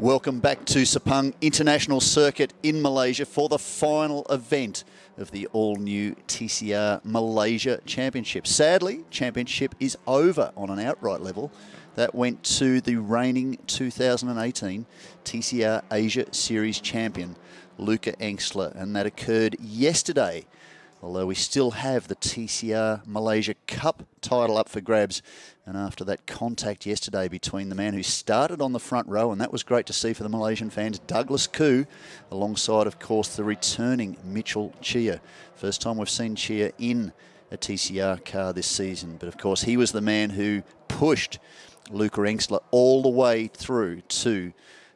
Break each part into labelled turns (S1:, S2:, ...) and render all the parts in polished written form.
S1: Welcome back to Sepang International Circuit in Malaysia for the final event of the all-new TCR Malaysia Championship. Sadly, championship is over on an outright level. That went to the reigning 2018 TCR Asia Series champion, Luca Engstler, and that occurred yesterday. Although we still have the TCR Malaysia Cup title up for grabs. And after that contact yesterday between the man who started on the front row, and that was great to see for the Malaysian fans, Douglas Khoo, alongside, of course, the returning Mitchell Chia. First time we've seen Chia in a TCR car this season. But, of course, he was the man who pushed Luca Engstler all the way through to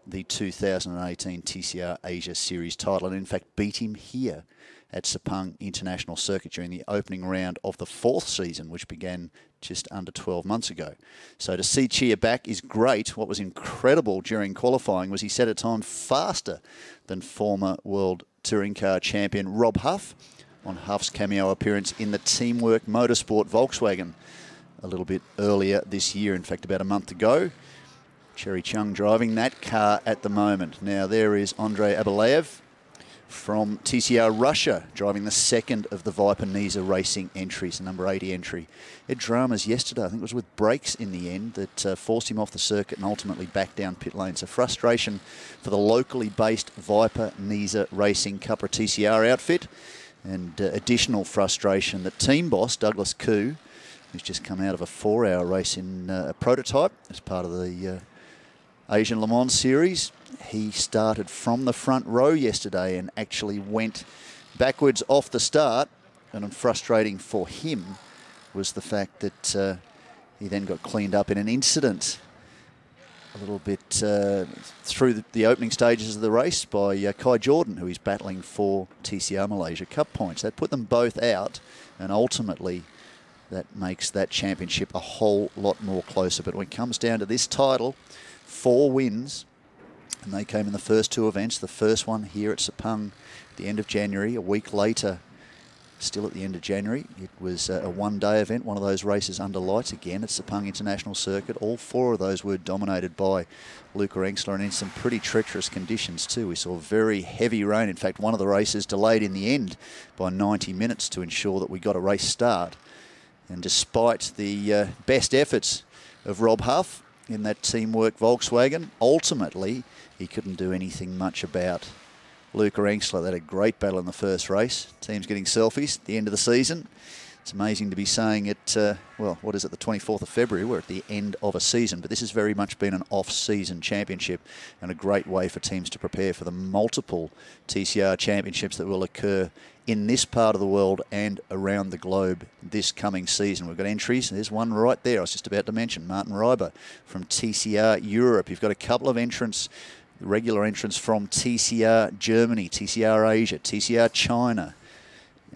S1: the 2018 TCR Asia Series title, and in fact beat him here at Sepang International Circuit during the opening round of the fourth season, which began just under 12 months ago. So to see Chia back is great. What was incredible during qualifying was he set a time faster than former World Touring Car champion Rob Huff on Huff's cameo appearance in the Teamwork Motorsport Volkswagen a little bit earlier this year, in fact about a month ago. Cherry Chung driving that car at the moment. Now there is Andrei Abelayev from TCR Russia, driving the second of the Viper Nisa Racing entries, the number 80 entry. Had dramas yesterday, I think it was with brakes in the end, that forced him off the circuit and ultimately back down pit lane. So frustration for the locally based Viper Nisa Racing Cupra TCR outfit, and additional frustration that team boss Douglas Khoo, who's just come out of a 4-hour race in a prototype as part of the Asian Le Mans Series. He started from the front row yesterday and actually went backwards off the start. And frustrating for him was the fact that he then got cleaned up in an incident a little bit through the opening stages of the race by Kai Jordan, who is battling for TCR Malaysia Cup points. That put them both out, and ultimately that makes that championship a whole lot more closer. But when it comes down to this title, 4 wins, and they came in the first 2 events. The first one here at Sepang at the end of January. A week later, still at the end of January, it was a one-day event, one of those races under lights again at Sepang International Circuit. All 4 of those were dominated by Luca Engstler, and in some pretty treacherous conditions too. We saw very heavy rain. In fact, one of the races delayed in the end by 90 minutes to ensure that we got a race start. And despite the best efforts of Rob Huff in that Teamwork Volkswagen, ultimately he couldn't do anything much about Luca Engstler. They had a great battle in the first race. Teams getting selfies at the end of the season. It's amazing to be saying it, well, what is it, the 24th of February? We're at the end of a season, but this has very much been an off-season championship and a great way for teams to prepare for the multiple TCR championships that will occur in this part of the world and around the globe this coming season. We've got entries. There's one right there I was just about to mention, Martin Reiber from TCR Europe. You've got a couple of entrants, regular entrants from TCR Germany, TCR Asia, TCR China,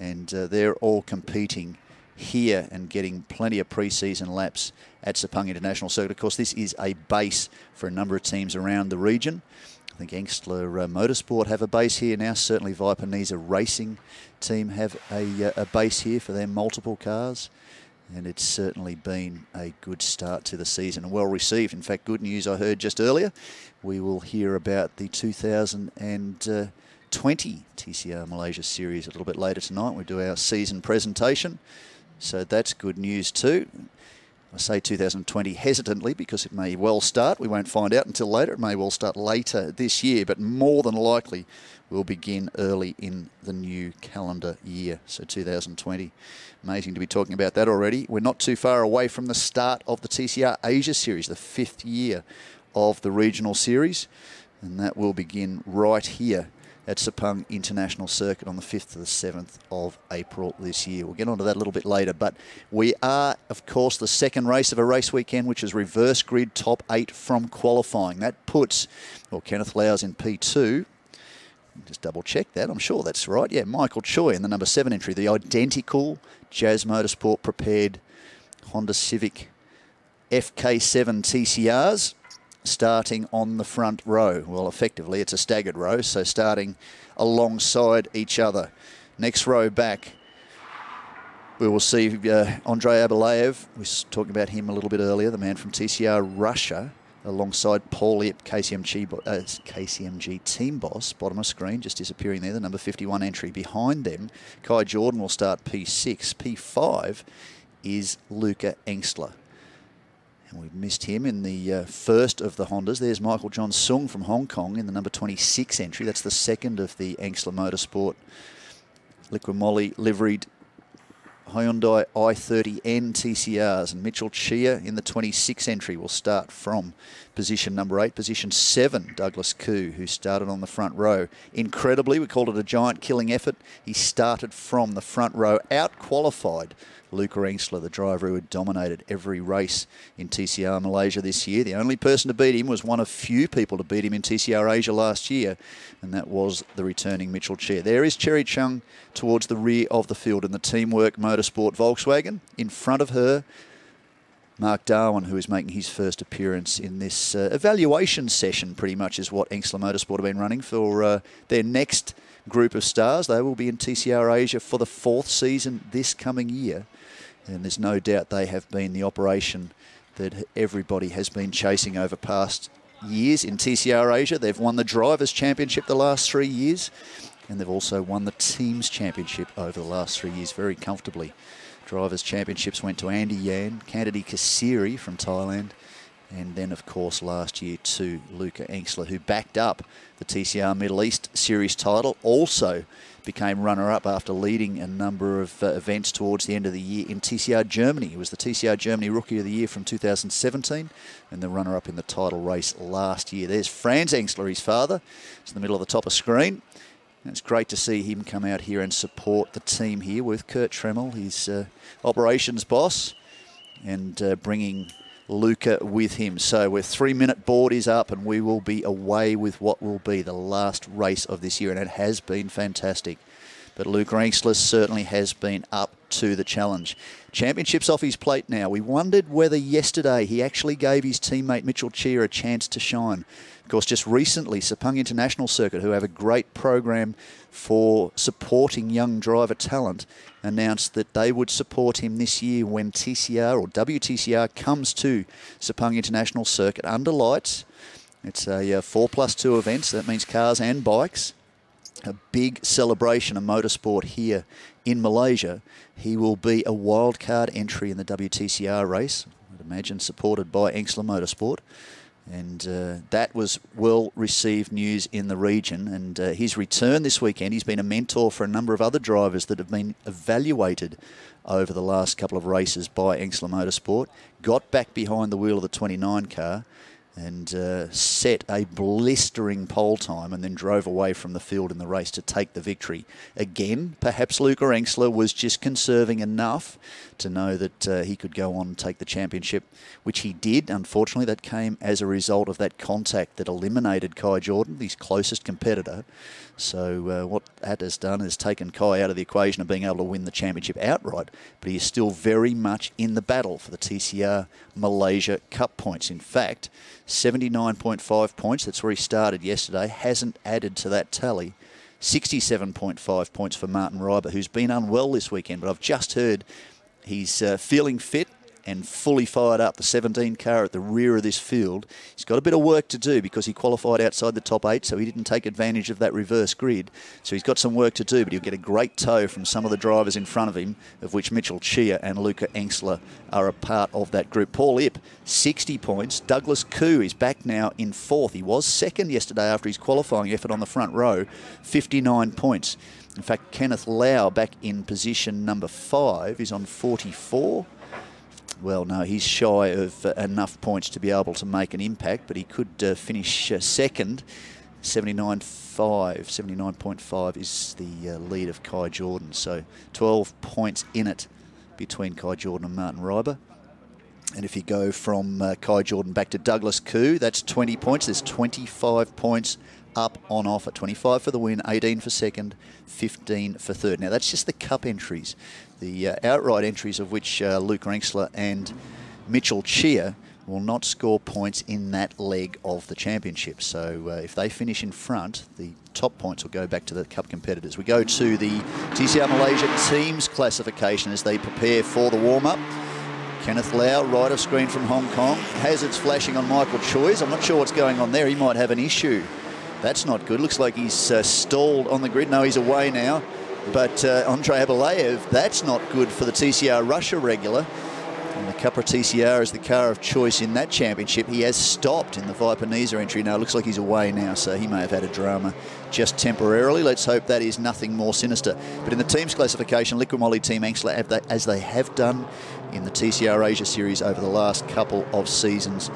S1: and they're all competing here and getting plenty of pre-season laps at Sepang International Circuit. Of course, this is a base for a number of teams around the region. I think Engstler Motorsport have a base here now. Certainly Viper Nisa Racing team have a base here for their multiple cars. And it's certainly been a good start to the season and well received. In fact, good news I heard just earlier. We will hear about the 2020 TCR Malaysia Series a little bit later tonight. We do our season presentation. So that's good news too. I say 2020 hesitantly because it may well start. We won't find out until later. It may well start later this year, but more than likely will begin early in the new calendar year, so 2020. Amazing to be talking about that already. We're not too far away from the start of the TCR Asia Series, the 5th year of the regional series, and that will begin right here at Sepang International Circuit on the 5th to the 7th of April this year. We'll get onto that a little bit later, but we are, of course, the second race of a race weekend, which is reverse grid top 8 from qualifying. That puts, well, Kenneth Lau's in P2. Just double check that, I'm sure that's right. Yeah, Michael Choi in the number 7 entry, the identical Jazz Motorsport prepared Honda Civic FK7 TCRs, starting on the front row. Well, effectively, it's a staggered row, so starting alongside each other. Next row back, we will see Andrei Abelayev. We were talking about him a little bit earlier, the man from TCR Russia, alongside Paul Ip, KCMG team boss, bottom of screen, just disappearing there, the number 51 entry. Behind them, Kai Jordan will start P6. P5 is Luca Engstler. And we've missed him in the first of the Hondas. There's Michael John Sung from Hong Kong in the number 26 entry. That's the second of the Engstler Motorsport Liqui Moly liveried Hyundai i30N TCRs, and Mitchell Chia in the 26 entry will start from position number 8. Position 7, Douglas Koo, who started on the front row. Incredibly, we called it a giant killing effort. He started from the front row, out-qualified Luca Engstler, the driver who had dominated every race in TCR Malaysia this year. The only person to beat him was one of few people to beat him in TCR Asia last year, and that was the returning Mitchell Chia. There is Cherry Chung towards the rear of the field in the Teamwork Motorsport Volkswagen. In front of her, Mark Darwin, who is making his first appearance in this evaluation session, pretty much is what Engstler Motorsport have been running for their next group of stars. They will be in TCR Asia for the 4th season this coming year. And there's no doubt they have been the operation that everybody has been chasing over past years in TCR Asia. They've won the Drivers' Championship the last 3 years, and they've also won the Teams' Championship over the last 3 years very comfortably. Drivers' Championships went to Andy Yan, Kennedy Kasiri from Thailand, and then, of course, last year to Luca Engstler, who backed up the TCR Middle East Series title, also became runner-up after leading a number of events towards the end of the year in TCR Germany. He was the TCR Germany Rookie of the Year from 2017 and the runner-up in the title race last year. There's Franz Engstler, his father. It's in the middle of the top of screen. And it's great to see him come out here and support the team here with Kurt Tremmel, his operations boss, and bringing Luca with him. So we're 3-minute board is up, and we will be away with what will be the last race of this year, and it has been fantastic. But Luca Engstler certainly has been up to the challenge. Championships off his plate now. We wondered whether yesterday he actually gave his teammate Mitchell Chia a chance to shine. Of course, just recently, Sepang International Circuit, who have a great program for supporting young driver talent, announced that they would support him this year when TCR or WTCR comes to Sepang International Circuit under lights. It's a 4+2 event, so that means cars and bikes. A big celebration of motorsport here in Malaysia. He will be a wildcard entry in the WTCR race, I'd imagine supported by Engstler Motorsport. And that was well-received news in the region. And his return this weekend, he's been a mentor for a number of other drivers that have been evaluated over the last couple of races by Engstler Motorsport. Got back behind the wheel of the 29 car and set a blistering pole time and then drove away from the field in the race to take the victory. Again, perhaps Luca Engstler was just conserving enough to know that he could go on and take the championship, which he did. Unfortunately, that came as a result of that contact that eliminated Kai Jordan, his closest competitor. So what that has done is taken Kai out of the equation of being able to win the championship outright, but he is still very much in the battle for the TCR Malaysia Cup points. In fact, 79.5 points, that's where he started yesterday, hasn't added to that tally. 67.5 points for Martin Reiber, who's been unwell this weekend, but I've just heard he's feeling fit and fully fired up. The 17 car at the rear of this field. He's got a bit of work to do because he qualified outside the top 8, so he didn't take advantage of that reverse grid. So he's got some work to do, but he'll get a great tow from some of the drivers in front of him, of which Mitchell Chia and Luca Engstler are a part of that group. Paul Ip, 60 points. Douglas Koo is back now in 4th. He was 2nd yesterday after his qualifying effort on the front row, 59 points. In fact, Kenneth Lau, back in position number 5, is on 44. Well, no, he's shy of enough points to be able to make an impact, but he could finish 2nd. 79.5 is the lead of Kai Jordan. So 12 points in it between Kai Jordan and Martin Reiber. And if you go from Kai Jordan back to Douglas Koo, that's 20 points. There's 25 points up on offer. 25 for the win, 18 for 2nd, 15 for 3rd. Now, that's just the Cup entries. The outright entries, of which Luca Engstler and Mitchell Chia will not score points in that leg of the championship. So if they finish in front, the top points will go back to the Cup competitors. We go to the TCR Malaysia teams classification as they prepare for the warm-up. Kenneth Lau, right of screen from Hong Kong. Hazards flashing on Michael Choi's. I'm not sure what's going on there. He might have an issue. That's not good. Looks like he's stalled on the grid. No, he's away now. But Andrei Abelayev, that's not good for the TCR Russia regular. And the Cupra TCR is the car of choice in that championship. He has stopped in the Viper Nisa entry. No, it looks like he's away now, so he may have had a drama just temporarily. Let's hope that is nothing more sinister. But in the team's classification, Liqui Moly Team Angstler, as they have done in the TCR Asia Series over the last couple of seasons,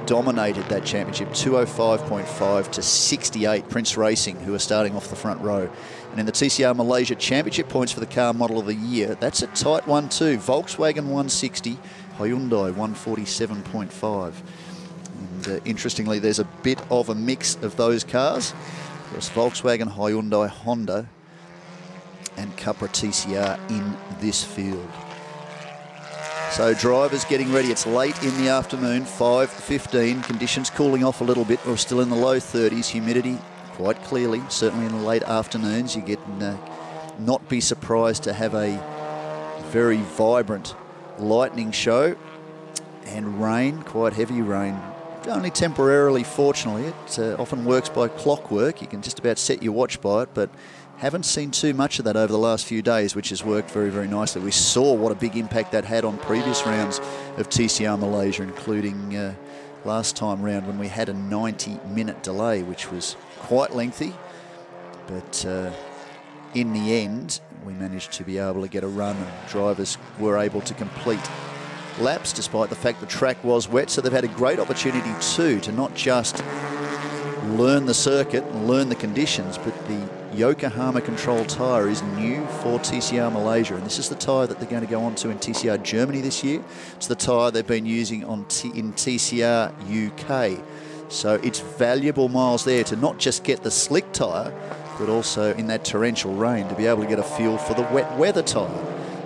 S1: dominated that championship, 205.5 to 68. Prince Racing, who are starting off the front row. And in the TCR Malaysia Championship points for the car model of the year, that's a tight one too. Volkswagen 160, Hyundai 147.5. And interestingly, there's a bit of a mix of those cars. There's Volkswagen, Hyundai, Honda, and Cupra TCR in this field. So drivers getting ready. It's late in the afternoon, 5:15. Conditions cooling off a little bit. We're still in the low 30s. Humidity quite clearly, certainly in the late afternoons. You get not be surprised to have a very vibrant lightning show and rain, quite heavy rain. Only temporarily, fortunately. It often works by clockwork. You can just about set your watch by it, but haven't seen too much of that over the last few days, which has worked very, very nicely. We saw what a big impact that had on previous rounds of TCR Malaysia, including last time round when we had a 90-minute delay, which was quite lengthy. But in the end, we managed to be able to get a run, and drivers were able to complete laps despite the fact the track was wet. So they've had a great opportunity too to not just learn the circuit and learn the conditions, but the Yokohama control tyre is new for TCR Malaysia, and this is the tyre that they're going to go on to in TCR Germany this year. It's the tyre they've been using in TCR UK. So it's valuable miles there to not just get the slick tyre, but also in that torrential rain to be able to get a feel for the wet weather tyre.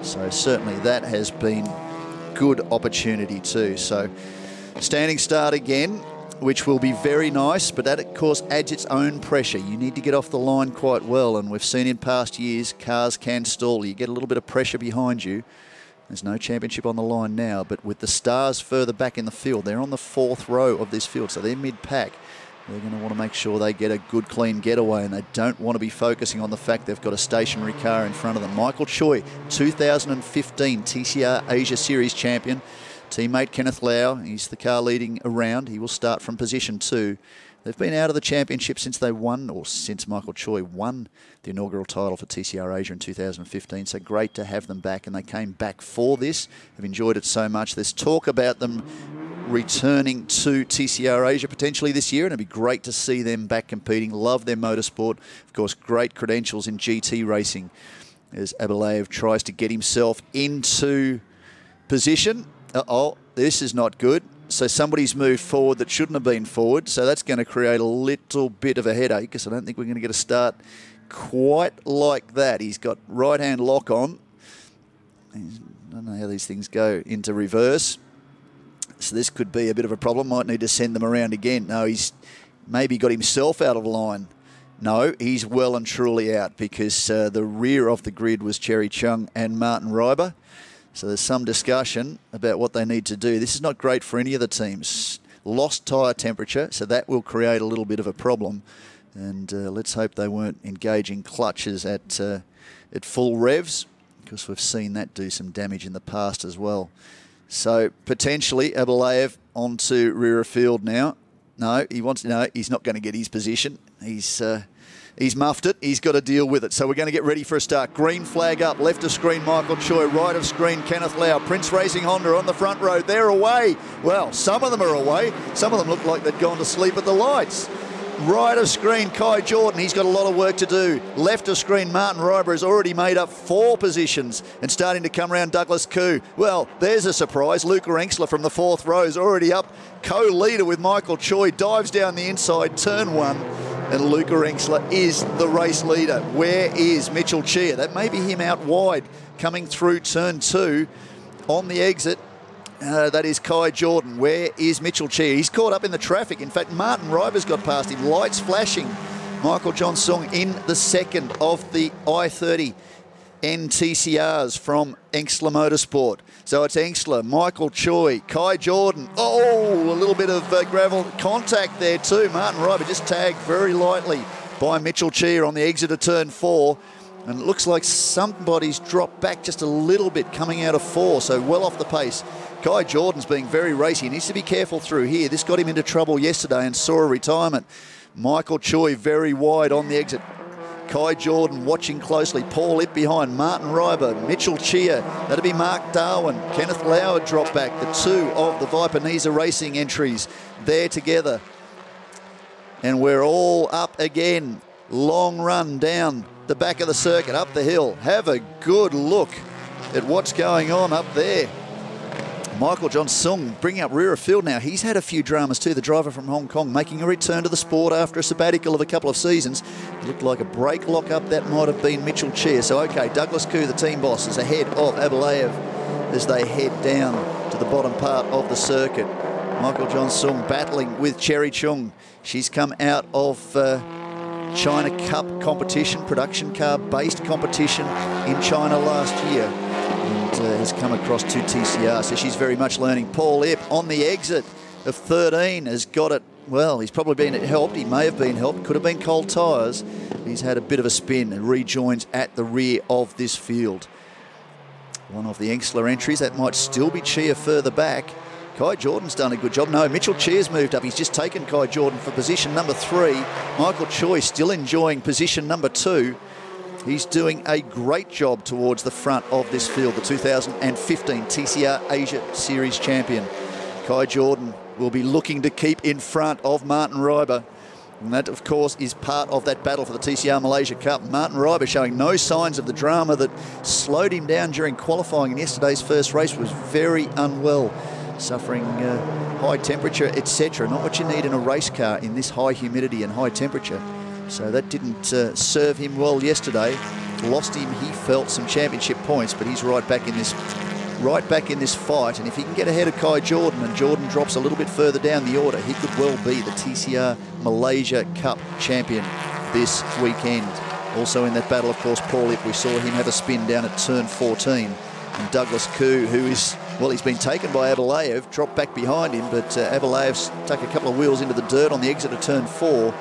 S1: So certainly that has been good opportunity too. So standing start again, which will be very nice, but that of course adds its own pressure. You need to get off the line quite well, and we've seen in past years cars can stall. You get a little bit of pressure behind you. There's no championship on the line now, but with the stars further back in the field, they're on the 4th row of this field, so they're mid-pack. They're going to want to make sure they get a good, clean getaway, and they don't want to be focusing on the fact they've got a stationary car in front of them. Michael Choi, 2015 TCR Asia Series champion. Teammate Kenneth Lau, he's the car leading around. He will start from position 2. They've been out of the championship since they won, or since Michael Choi won the inaugural title for TCR Asia in 2015. So great to have them back, and they came back for this. Have enjoyed it so much. There's talk about them returning to TCR Asia potentially this year, and it'd be great to see them back competing. Love their motorsport. Of course, great credentials in GT racing as Abelayev tries to get himself into position. Uh-oh, this is not good. So somebody's moved forward that shouldn't have been forward. So that's going to create a little bit of a headache, because I don't think we're going to get a start quite like that. He's got right-hand lock on. I don't know how these things go into reverse. So this could be a bit of a problem. Might need to send them around again. No, he's maybe got himself out of line. No, he's well and truly out, because the rear of the grid was Cherry Chung and Martin Reiber. So there's some discussion about what they need to do. This is not great for any of the teams. Lost tyre temperature, so that will create a little bit of a problem. And let's hope they weren't engaging clutches at full revs, because we've seen that do some damage in the past as well. So potentially Abelayev onto rear of field now. No, he's not going to get his position. He's muffed it. He's got to deal with it. So we're going to get ready for a start. Green flag up. Left of screen, Michael Choi. Right of screen, Kenneth Lau. Prince Racing Honda on the front row. They're away. Well, some of them are away. Some of them look like they'd gone to sleep at the lights. Right of screen, Kai Jordan. He's got a lot of work to do. Left of screen, Martin Reiber has already made up 4 positions and starting to come around Douglas Koo. Well, there's a surprise. Luca Enxler from the 4th row is already up. Co-leader with Michael Choi. Dives down the inside, turn 1. And Luca Enxler is the race leader. Where is Mitchell Chia? That may be him out wide coming through turn 2 on the exit. That is Kai Jordan. Where is Mitchell Chia? He's caught up in the traffic. In fact, Martin Reiber's got past him. Lights flashing. Michael John Sung in the 2nd of the I-30. NTCRs from Engstler Motorsport. So it's Engstler, Michael Choi, Kai Jordan. Oh, a little bit of gravel contact there too. Martin Reiber just tagged very lightly by Mitchell Cheer on the exit of turn 4. And it looks like somebody's dropped back just a little bit coming out of 4, so well off the pace. Kai Jordan's being very racy. He needs to be careful through here. This got him into trouble yesterday and saw a retirement. Michael Choi very wide on the exit. Kai Jordan watching closely. Paul Ip behind. Martin Reiber, Mitchell Cheer. That'll be Mark Darwin. Kenneth Lauer drop back. The two of the Viper Racing entries there together. And we're all up again. Long run down the back of the circuit, up the hill. Have a good look at what's going on up there. Michael John Sung bringing up rear of field now. He's had a few dramas too, the driver from Hong Kong, making a return to the sport after a sabbatical of a couple of seasons. It looked like a brake lock-up. That might have been Mitchell Cheer. So, okay, Douglas Koo, the team boss, is ahead of Abelayev as they head down to the bottom part of the circuit. Michael John Sung battling with Cherry Chung. She's come out of China Cup competition, production car-based competition in China last year, and has come across to TCR, so she's very much learning. Paul Ip on the exit of 13 has got it. Well, he's probably been helped. He may have been helped. Could have been cold tyres. He's had a bit of a spin and rejoins at the rear of this field. One of the Engstler entries. That might still be Cheer further back. Kai Jordan's done a good job. No, Mitchell Cheer's moved up. He's just taken Kai Jordan for position number 3. Michael Choi still enjoying position number 2. He's doing a great job towards the front of this field, the 2015 TCR Asia Series champion. Kai Jordan will be looking to keep in front of Martin Reiber. And that, of course, is part of that battle for the TCR Malaysia Cup. Martin Reiber showing no signs of the drama that slowed him down during qualifying in yesterday's first race. Was very unwell, suffering high temperature, etc. Not what you need in a race car in this high humidity and high temperature. So that didn't serve him well yesterday. Lost him, he felt, some championship points, but he's right back in this fight. And if he can get ahead of Kai Jordan and Jordan drops a little bit further down the order, he could well be the TCR Malaysia Cup champion this weekend. Also in that battle, of course, Paul Ip, we saw him have a spin down at turn 14. And Douglas Koo, who is, well, he's been taken by Abelayev, dropped back behind him, but Abelayev's stuck a couple of wheels into the dirt on the exit of turn 4.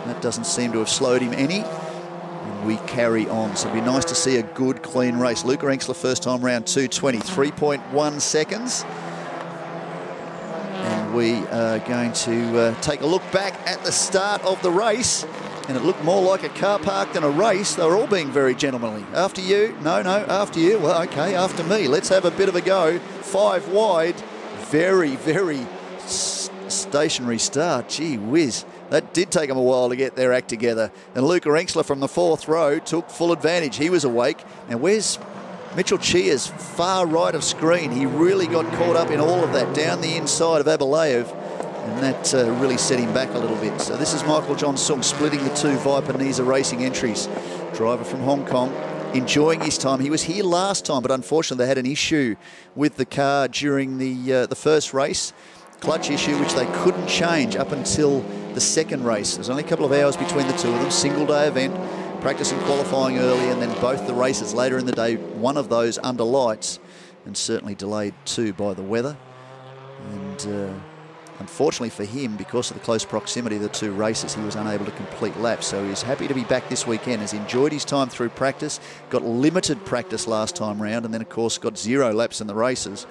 S1: That doesn't seem to have slowed him any. And we carry on. So it'd be nice to see a good, clean race. Luca Engstler, first time round 220, 3.1 seconds. And we are going to take a look back at the start of the race. And it looked more like a car park than a race. They were all being very gentlemanly. After you? No, after you. Well, okay, after me. Let's have a bit of a go. 5 wide. Very, very stationary start. Gee whiz. That did take them a while to get their act together. And Luca Engstler from the 4th row took full advantage. He was awake. Now, where's Mitchell Cheer's far right of screen? He really got caught up in all of that down the inside of Abelayev. And that really set him back a little bit. So this is Michael John Sung splitting the 2 Viper Racing entries. Driver from Hong Kong, enjoying his time. He was here last time, but unfortunately they had an issue with the car during the first race. Clutch issue, which they couldn't change up until the second race. There's only a couple of hours between the two of them. Single day event, practice and qualifying early, and then both the races later in the day, one of those under lights, and certainly delayed too by the weather. And unfortunately for him, because of the close proximity of the 2 races, he was unable to complete laps. So he's happy to be back this weekend, has enjoyed his time through practice, got limited practice last time round, and then of course got 0 laps in the races.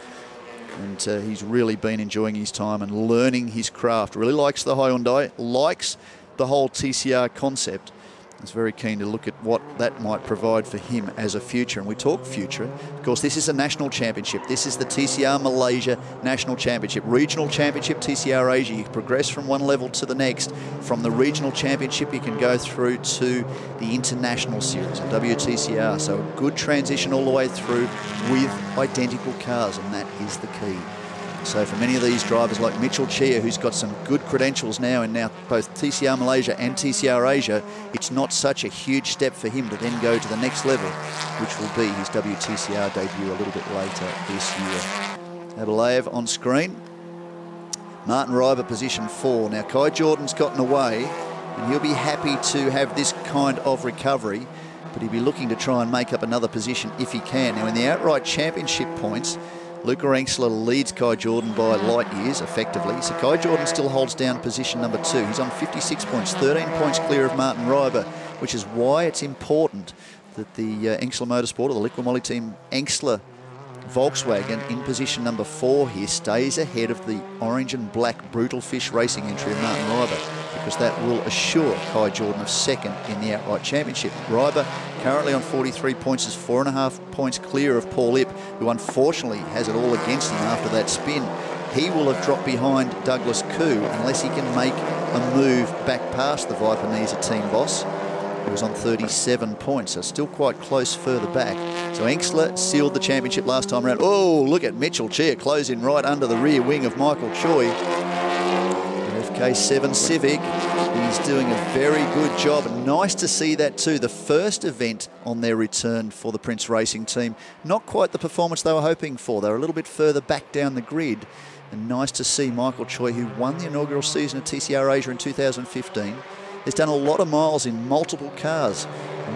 S1: And he's really been enjoying his time and learning his craft. Really likes the Hyundai, likes the whole TCR concept. He's very keen to look at what that might provide for him as a future. And we talk future. Of course, this is a national championship. This is the TCR Malaysia National Championship. Regional Championship, TCR Asia. You progress from one level to the next. From the Regional Championship, you can go through to the International Series, a WTCR. So a good transition all the way through with identical cars, and that is the key. So for many of these drivers like Mitchell Cheer, who's got some good credentials now in both TCR Malaysia and TCR Asia, it's not such a huge step for him to then go to the next level, which will be his WTCR debut a little bit later this year. Abelayev on screen. Martin Reiber position 4. Now Kai Jordan's gotten away, and he'll be happy to have this kind of recovery. but he'd be looking to try and make up another position if he can. Now, in the outright championship points, Luca Engsler leads Kai Jordan by light years, effectively. So Kai Jordan still holds down position number 2. He's on 56 points, 13 points clear of Martin Reiber, which is why it's important that the Engsler Motorsport, or the Liqui Moly team Engsler Volkswagen, in position number 4 here, stays ahead of the orange and black Brutal Fish Racing entry of Martin Reiber, because that will assure Kai Jordan of second in the outright championship. Reiber, currently on 43 points, is 4.5 points clear of Paul Ip, who unfortunately has it all against him after that spin. He will have dropped behind Douglas Koo unless he can make a move back past the Viper-Niza team boss, who was on 37 points, so still quite close further back. So Engsler sealed the championship last time around. Oh, look at Mitchell Chia closing right under the rear wing of Michael Choi. FK7 Civic, he's doing a very good job. Nice to see that too. The first event on their return for the Prince Racing team. Not quite the performance they were hoping for. They were a little bit further back down the grid. And nice to see Michael Choi, who won the inaugural season of TCR Asia in 2015. He's done a lot of miles in multiple cars,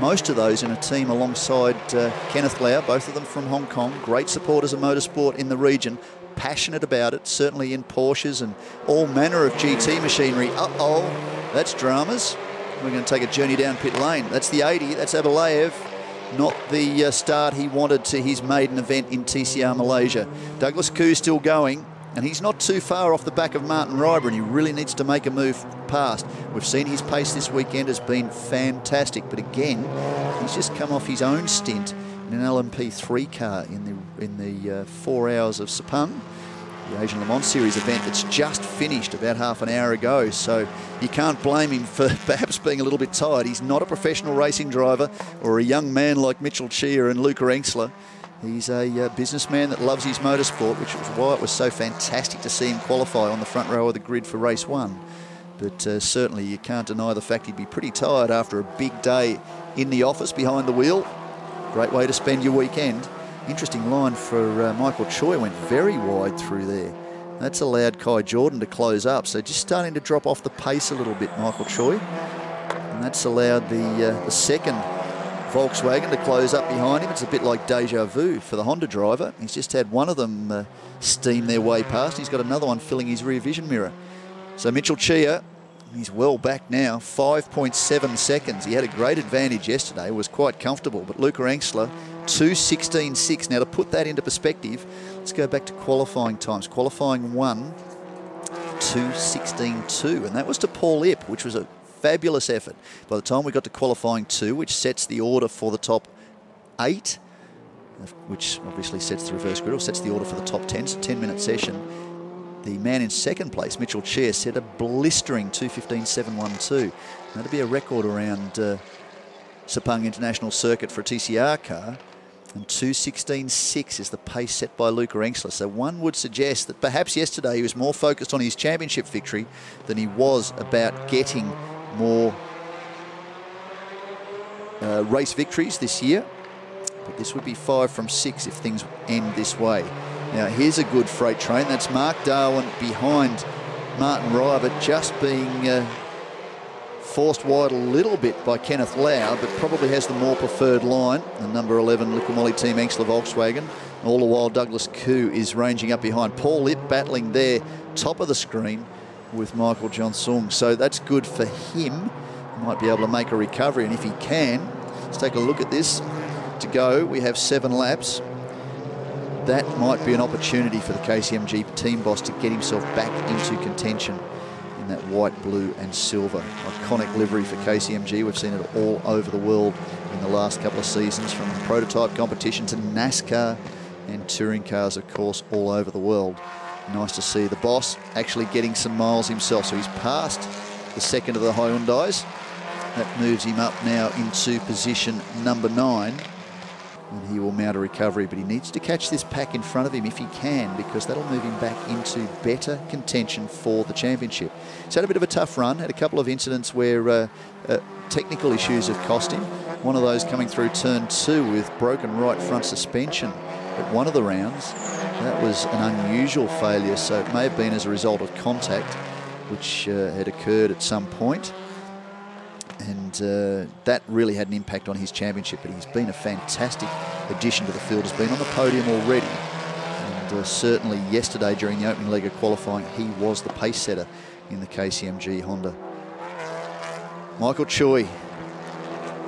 S1: most of those in a team alongside Kenneth Lau, both of them from Hong Kong. Great supporters of motorsport in the region, passionate about it, certainly in Porsches and all manner of GT machinery. Uh-oh, that's dramas. We're going to take a journey down pit lane. That's the 80, that's Abulayev. Not the start he wanted to his maiden event in TCR Malaysia. Douglas Koo still going, and he's not too far off the back of Martin Reiber, and he really needs to make a move past. We've seen his pace this weekend has been fantastic, but again, he's just come off his own stint in an LMP3 car in the 4 hours of Sepang, the Asian Le Mans Series event that's just finished about half an hour ago. So you can't blame him for perhaps being a little bit tired. He's not a professional racing driver or a young man like Mitchell Chia and Luca Engsler. He's a businessman that loves his motorsport, which was why it was so fantastic to see him qualify on the front row of the grid for race 1. But certainly you can't deny the fact he'd be pretty tired after a big day in the office behind the wheel. Great way to spend your weekend. Interesting line for Michael Choi, went very wide through there. That's allowed Kai Jordan to close up, so just starting to drop off the pace a little bit, Michael Choi. And that's allowed the second Volkswagen to close up behind him. It's a bit like deja vu for the Honda driver. He's just had one of them steam their way past. He's got another one filling his rear vision mirror. So Mitchell Chia, he's well back now, 5.7 seconds. He had a great advantage yesterday, was quite comfortable, but Luca Engsler, 2:16.6. Now to put that into perspective, let's go back to qualifying times. Qualifying 1, 2:16.2, and that was to Paul Ip, which was a fabulous effort. By the time we got to qualifying 2, which sets the order for the top 8, which obviously sets the reverse grid, or sets the order for the top 10, it's a 10-minute session. The man in second place, Mitchell Chia, set a blistering 2:15.712. That'd be a record around Sepang International Circuit for a TCR car. And 2:16.6 is the pace set by Luca Engsler. So one would suggest that perhaps yesterday he was more focused on his championship victory than he was about getting more race victories this year. But this would be 5 from 6 if things end this way. Now here's a good freight train. That's Mark Darwin behind Martin Reiber, just being forced wide a little bit by Kenneth Lau, but probably has the more preferred line, the number 11 Liqui Moly team Engsler Volkswagen. All the while Douglas Koo is ranging up behind. Paul Ip battling there, top of the screen with Michael Johnsung. So that's good for him. He might be able to make a recovery, and if he can, let's take a look at this. To go, we have 7 laps. That might be an opportunity for the KCMG team boss to get himself back into contention in that white, blue and silver. Iconic livery for KCMG. We've seen it all over the world in the last couple of seasons, from prototype competition to NASCAR and touring cars, of course, all over the world. Nice to see the boss actually getting some miles himself. So he's passed the second of the Hyundais. That moves him up now into position number 9. And he will mount a recovery, but he needs to catch this pack in front of him if he can, because that'll move him back into better contention for the championship. He's had a bit of a tough run, had a couple of incidents where technical issues have cost him. One of those coming through turn 2 with broken right front suspension at one of the rounds. That was an unusual failure, so it may have been as a result of contact, which had occurred at some point. And that really had an impact on his championship, but he's been a fantastic addition to the field. Has been on the podium already, and certainly yesterday during the opening leg of qualifying, he was the pace setter in the KCMG Honda. Michael Choi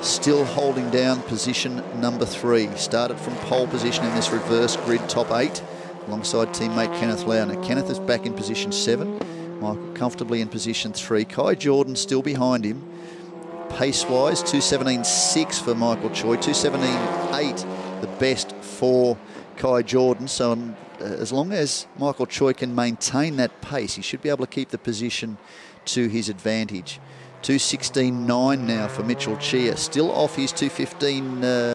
S1: still holding down position number 3. Started from pole position in this reverse grid top 8 alongside teammate Kenneth Lau. Now Kenneth is back in position 7. Michael comfortably in position 3. Kai Jordan still behind him. Pace-wise, 2:17.6 for Michael Choi, 2:17.8 the best for Kai Jordan. So as long as Michael Choi can maintain that pace, he should be able to keep the position to his advantage. 2:16.9 now for Mitchell Chia, still off his 2:15